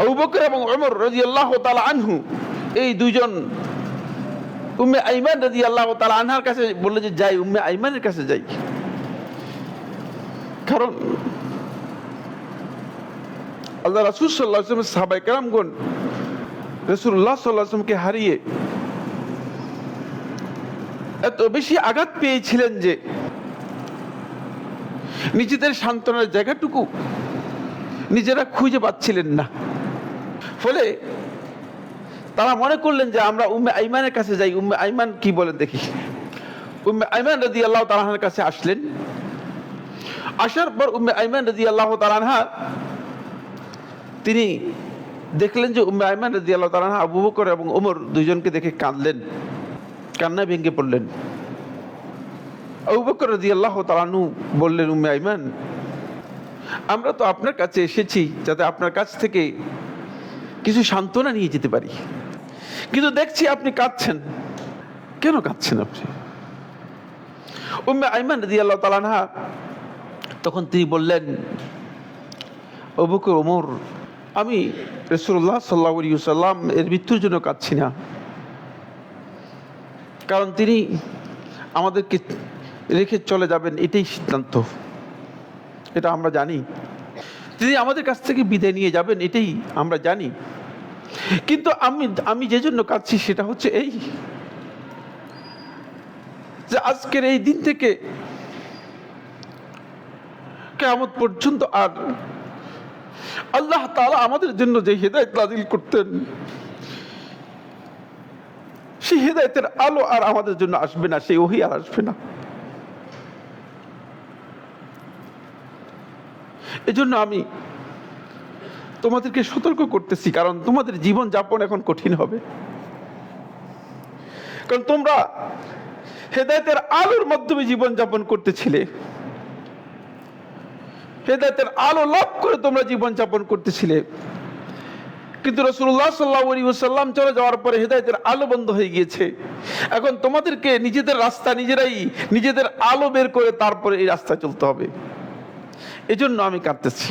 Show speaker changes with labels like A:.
A: আবু বকর এবং ওমর রাদিয়াল্লাহু তাআলা আনহু এই দুইজন উম্মে আইমান রাদিয়াল্লাহু তাআলা আনহার কাছে বলল যে যাই, উম্মে আইমানের কাছে যাই। কারণ আল্লাহ রাসূল সাল্লাল্লাহু আলাইহি ওয়াসাল্লাম সাহাবায়ে কেরামগণ রাসূলুল্লাহ সাল্লাল্লাহু আলাইহি ওয়াসাল্লামকে হারিয়ে এত বেশি আঘাত পেয়েছিলেন যে নিজেদের সান্ত্বনার জায়গাটুকু নিজেরা খুঁজে পাচ্ছিলেন না। ফলে তারা মনে করলেন যে আমরা উম্মে আইমানের কাছে যাই, উম্মে আইমান কি বলেন দেখি। উম্মে আইমান রাদিয়াল্লাহু তাআলা আনহার কাছে আসলেন। আসার পর উম্মে আইমান রাদিয়াল্লাহু তাআলা আনহা তিনি দেখলেন যে উম্মে আইমান রাদিয়াল্লাহু তাআলা আনহা আবু বকর এবং ওমর দুইজনকে দেখে কাঁদলেন, কান্নায় ভেঙে পড়লেন। আবু বকর রাদিয়াল্লাহু তাআলা আনহু বললেন, উম্মে আইমান, আমরা তো আপনার কাছে এসেছি যাতে আপনার কাছ থেকে কিছু সান্ত্বনা নিয়ে যেতে পারি, কিন্তু দেখছি আপনি কাঁদছেন। কেন কাঁদছেন আপনি? উম্মে আইমান রাদিয়াল্লাহু তাআলা আনহা তখন তিনি বললেন, আবু বকর, ওমর, আমি রাসূলুল্লাহ সাল্লাল্লাহু আলাইহি ওয়াসাল্লাম এর মৃত্যুর জন্য কাঁদছি না, কারণ তিনি আমাদেরকে রেখে চলে যাবেন এটাই সিদ্ধান্ত, এটা আমরা জানি। তিনি আমাদের কাছ থেকে বিদায় নিয়ে যাবেন এটাই আমরা জানি। কিন্তু আমি যে জন্য কাঁদছি সেটা হচ্ছে এই যে আজকের এই দিন থেকে কিয়ামত পর্যন্ত আর আল্লাহ তাআলা আমাদের জন্য যে হিদায়াত নাযিল করতেন সেই হিদায়াতের আলো আর আমাদের জন্য আসবে না, সেই ওহী আর আসবে না। এজন্য আমি তোমাদেরকে সতর্ক করতেছি, কারণ তোমাদের জীবন যাপন এখন কঠিন হবে। কারণ তোমরা হেদায়েতের আলোর মাধ্যমে জীবন যাপন করতেছিলে, হেদায়েতের আলো লাভ করে তোমরা জীবন যাপন করতেছিলে, কিন্তু রাসূলুল্লাহ সাল্লাল্লাহু আলাইহি ওয়াসাল্লাম চলে যাওয়ার পরে হেদায়েতের আলো বন্ধ হয়ে গিয়েছে। এখন তোমাদেরকে নিজেদের রাস্তা নিজেরাই, নিজেদের আলো বের করে তারপরে এই রাস্তায় চলতে হবে। এজন্য আমি কাঁদতেছি।